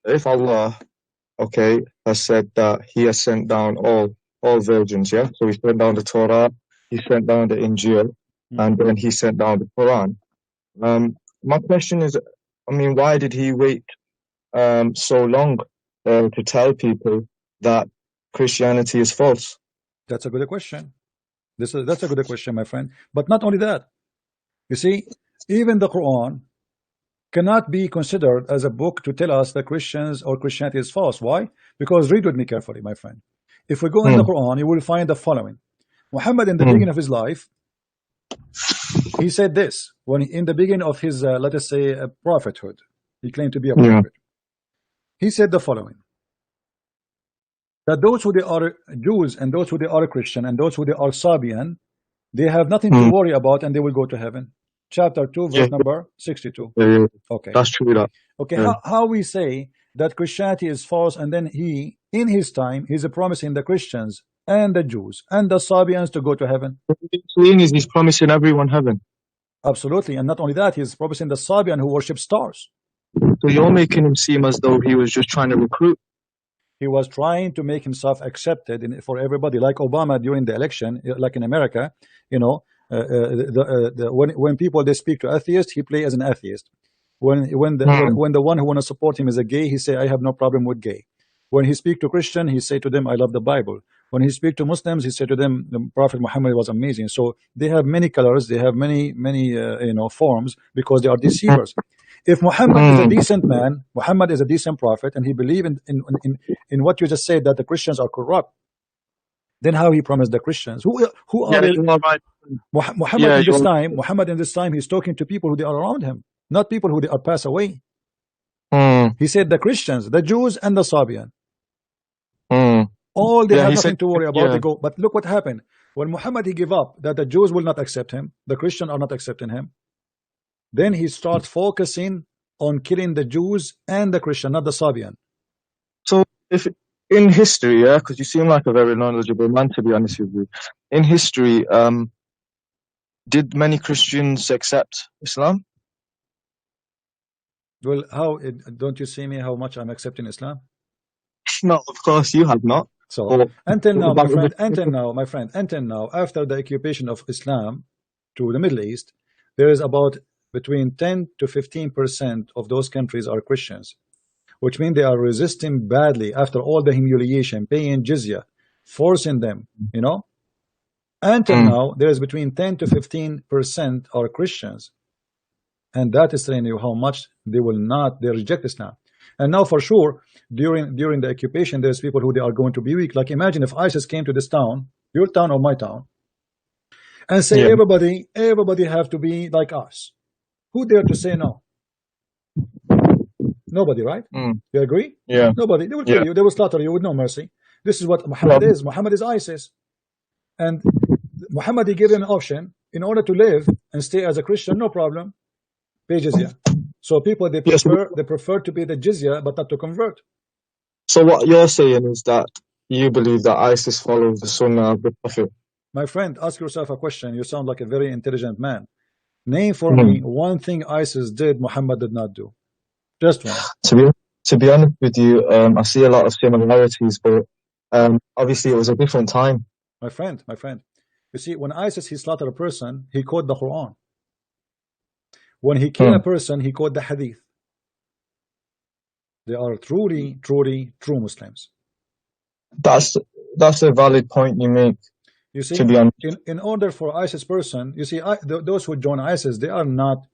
if Allah, okay, has said that He has sent down all virgins, yeah. So He sent down the Torah, He sent down the Injil, and then He sent down the Quran. My question is, I mean, why did He wait so long to tell people that Christianity is false? That's a good question. That's a good question, my friend. But not only that, you see, even the Quran cannot be considered as a book to tell us that Christians or Christianity is false. Why? Because read with me carefully, my friend. If we go in the Quran, you will find the following. Muhammad, in the beginning of his life, he said this when in the beginning of his, let us say, prophethood. He claimed to be a prophet. He said the following: that those who they are Jews and those who they are Christian and those who they are Sabian, they have nothing to worry about and they will go to heaven. Chapter 2, verse number 62. Okay, that's true. That okay, how we say that Christianity is false, and then he, in his time, he's promising the Christians and the Jews and the Sabians to go to heaven. He's promising everyone heaven. Absolutely, and not only that, he's promising the Sabian who worship stars. So you're making him seem as though he was just trying to recruit. He was trying to make himself accepted for everybody, like Obama during the election, like in America. You know, when people they speak to atheists, he play as an atheist. When the one who want to support him is a gay, he say, I have no problem with gay. When he speak to Christian, he say to them, I love the Bible. When he speak to Muslims, he say to them, the Prophet Muhammad was amazing. So they have many colors, they have many forms, because they are deceivers. If Muhammad is a decent man, Muhammad is a decent prophet, and he believe in what you just said, that the Christians are corrupt, then how he promised the Christians? Who are they? Right. Muhammad in this time, he's talking to people who they are around him, not people who they are passed away. He said the Christians, the Jews, and the Sabian. All they have nothing to worry about. They go, but look what happened when Muhammad he gave up that the Jews will not accept him, the Christians are not accepting him. Then he starts focusing on killing the Jews and the Christian, not the Sabian. So if in history, yeah, because you seem like a very knowledgeable man, to be honest with you. In history, did many Christians accept Islam? Well, how don't you see me how much I'm accepting Islam? No, of course you have not. So until now, my friend, until now, after the occupation of Islam to the Middle East, there is about between 10 to 15% of those countries are Christians, which means they are resisting badly after all the humiliation, paying jizya, forcing them, you know. Until now, there is between 10 to 15% are Christians, and that is telling you how much they reject Islam. And now for sure, during the occupation, there's people who they are going to be weak. Like imagine if ISIS came to this town, your town or my town, and say everybody have to be like us. Who dare to say no? Nobody, right? You agree? Yeah. Nobody. They will kill you. They will slaughter you with no mercy. This is what Muhammad is. Muhammad is ISIS. And Muhammad, he gave them an option in order to live and stay as a Christian, no problem. Pay jizya. So people they prefer to pay the jizya but not to convert. So what you're saying is that you believe that ISIS follows the Sunnah of the Prophet. My friend, ask yourself a question. You sound like a very intelligent man. Name for me one thing ISIS did Muhammad did not do. Just one. To be honest with you, I see a lot of similarities, but obviously it was a different time. My friend, you see, when ISIS he slaughtered a person, he quoted the Quran. When he killed a person, he quoted the Hadith. They are truly true Muslims. That's a valid point you make. You see, to be honest. In order for ISIS person, you see, those who join ISIS, they are not,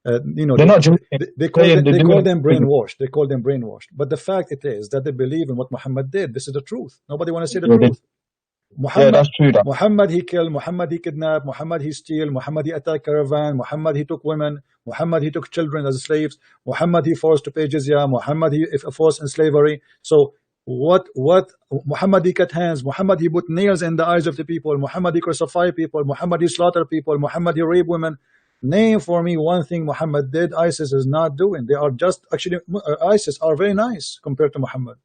you know, they call them brainwashed. They call them brainwashed. But the fact it is that they believe in what Muhammad did. This is the truth. Nobody want to say the truth. Muhammad, that's true. Muhammad he killed, Muhammad he kidnapped, Muhammad he steal, Muhammad he attacked caravan, Muhammad he took women, Muhammad he took children as slaves, Muhammad he forced to pay jizya, Muhammad he forced in slavery. So what Muhammad he cut hands, Muhammad he put nails in the eyes of the people, Muhammad he crucified people, Muhammad he slaughtered people, Muhammad he raped women. Name for me one thing Muhammad did ISIS is not doing. They are just actually ISIS are very nice compared to Muhammad.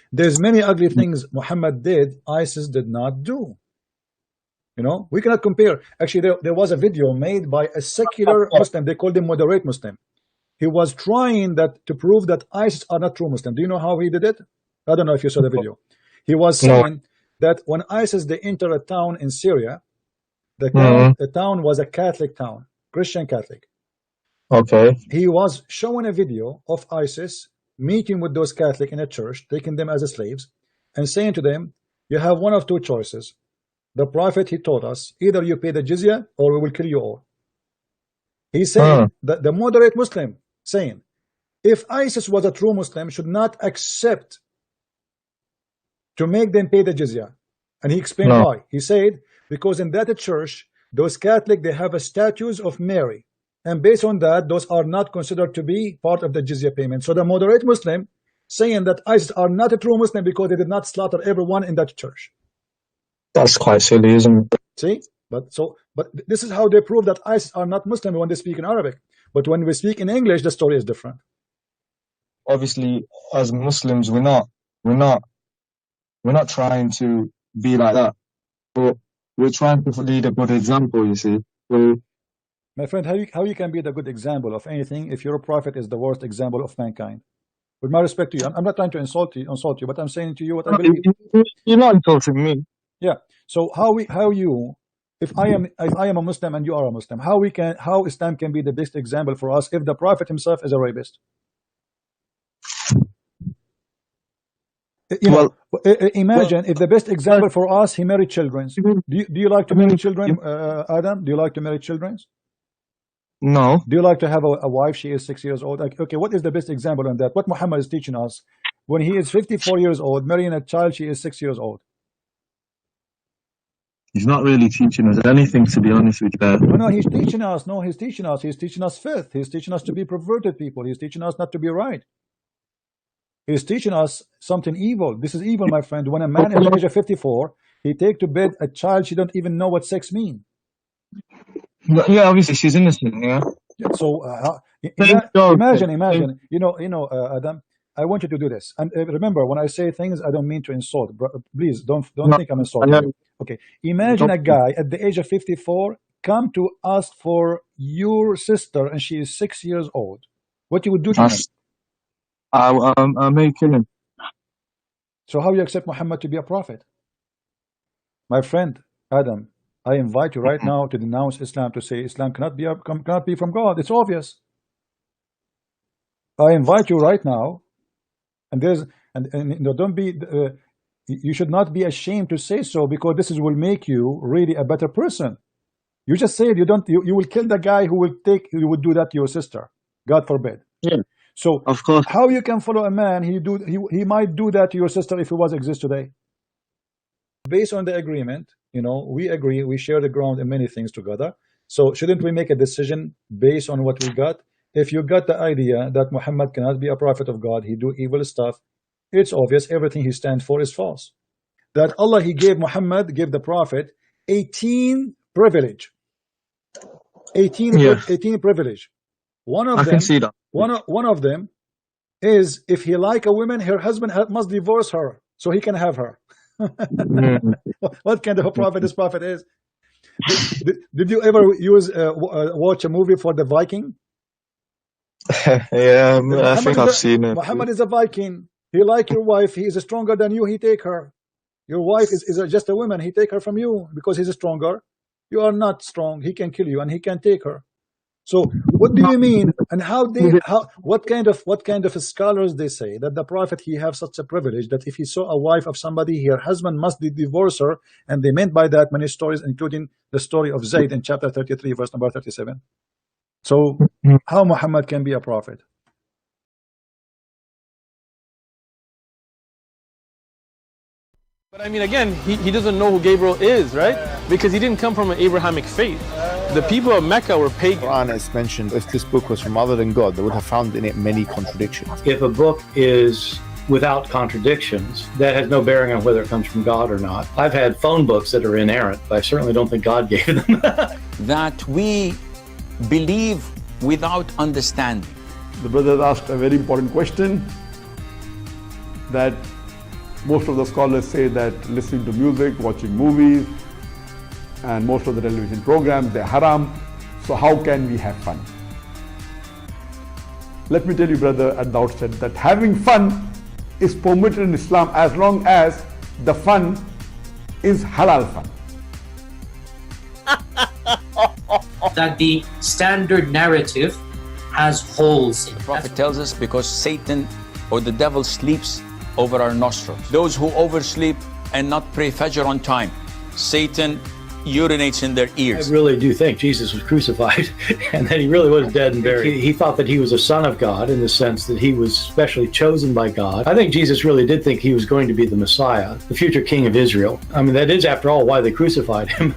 There's many ugly things Muhammad did, ISIS did not do. You know, we cannot compare. Actually, there was a video made by a secular Muslim. They called him moderate Muslim. he was trying to prove that ISIS are not true Muslim. Do you know how he did it? I don't know if you saw the video. He was No. saying that when ISIS they enter a town in Syria, the town was a Catholic town, Christian Catholic. Okay. He was showing a video of ISIS meeting with those Catholic in a church, taking them as slaves, and saying to them, you have one of two choices. The Prophet, he told us, either you pay the jizya or we will kill you all. He's saying that the moderate Muslim saying, if ISIS was a true Muslim, should not accept to make them pay the jizya. And he explained why. He said, because in that church, those Catholic, they have a statues of Mary. And based on that, those are not considered to be part of the jizya payment. So the moderate Muslim saying that ISIS are not a true Muslim because they did not slaughter everyone in that church. That's quite silly, isn't it? See? But this is how they prove that ISIS are not Muslim when they speak in Arabic. But when we speak in English, the story is different. Obviously, as Muslims, we're not trying to be like that. But we're trying to lead a good example, you see. My friend, how you can be the good example of anything if your prophet is the worst example of mankind? With my respect to you, I'm not trying to insult you, but I'm saying to you what I believe. You're not insulting me. Yeah. So if I am a Muslim and you are a Muslim, how Islam can be the best example for us if the prophet himself is a rapist? Imagine if the best example for us, he married children. Do you like to marry children, Adam? Do you like to marry children? No. Do you like to have a wife? She is 6 years old. Like, okay, what is the best example on that? What Muhammad is teaching us when he is 54 years old, marrying a child, she is 6 years old. He's not really teaching us anything, to be honest with you. No, he's teaching us. No, he's teaching us. He's teaching us faith. He's teaching us to be perverted people. He's teaching us not to be right. He's teaching us something evil. This is evil, my friend. When a man at the age of 54, he take to bed a child, she don't even know what sex means. Yeah, obviously she's innocent. Yeah. So imagine. Adam, I want you to do this. And remember, when I say things, I don't mean to insult. Please don't think I'm insulting you. Okay. Imagine a guy at the age of 54 come to ask for your sister, and she is 6 years old. What you would do to him? I may kill him. So how you accept Muhammad to be a prophet? My friend Adam, I invite you right now to denounce Islam, to say Islam cannot be from God. It's obvious. I invite you right now, and don't be. You should not be ashamed to say so, because this will make you really a better person. You just said you will kill the guy who would do that to your sister. God forbid. Yeah. So of course, how you can follow a man? He might do that to your sister if he was exist today. Based on the agreement, we agree, we share the ground in many things together. So shouldn't we make a decision based on what we got? If you got the idea that Muhammad cannot be a prophet of God, he do evil stuff, it's obvious everything he stands for is false. That Allah, he gave the prophet 18 privilege. 18 privilege. One of them, can see that. One of them is, if he like a woman, her husband must divorce her so he can have her. What kind of a prophet this prophet is? Did you ever watch a movie for the Viking? Yeah, I think I've seen it. Muhammad is a Viking. He like your wife. He is stronger than you. He take her. Your wife is just a woman. He take her from you because he's stronger. You are not strong. He can kill you and he can take her. So what do you mean? And what kind of scholars they say that the prophet, he have such a privilege that if he saw a wife of somebody, her husband must divorce her, and they meant by that many stories, including the story of Zayd in chapter 33 verse number 37. So how Muhammad can be a prophet? But I mean, again, he doesn't know who Gabriel is, right? Because he didn't come from an Abrahamic faith. The people of Mecca were pagan. The Quran is mentioned, if this book was from other than God, they would have found in it many contradictions. If a book is without contradictions, that has no bearing on whether it comes from God or not. I've had phone books that are inerrant, but I certainly don't think God gave them. That we believe without understanding. The brother asked a very important question, that most of the scholars say that listening to music, watching movies, and most of the television programs, they're haram. So how can we have fun? let me tell you, brother, at the outset that having fun is permitted in Islam as long as the fun is halal fun. That the standard narrative has holes in it. The Prophet tells us because Satan or the devil sleeps over our nostrils. Those who oversleep and not pray Fajr on time, Satan urinates in their ears. I really do think Jesus was crucified and that he really was dead and buried. He thought that he was a son of God in the sense that he was specially chosen by God. I think Jesus really did think he was going to be the Messiah, the future king of Israel. I mean, that is, after all, why they crucified him.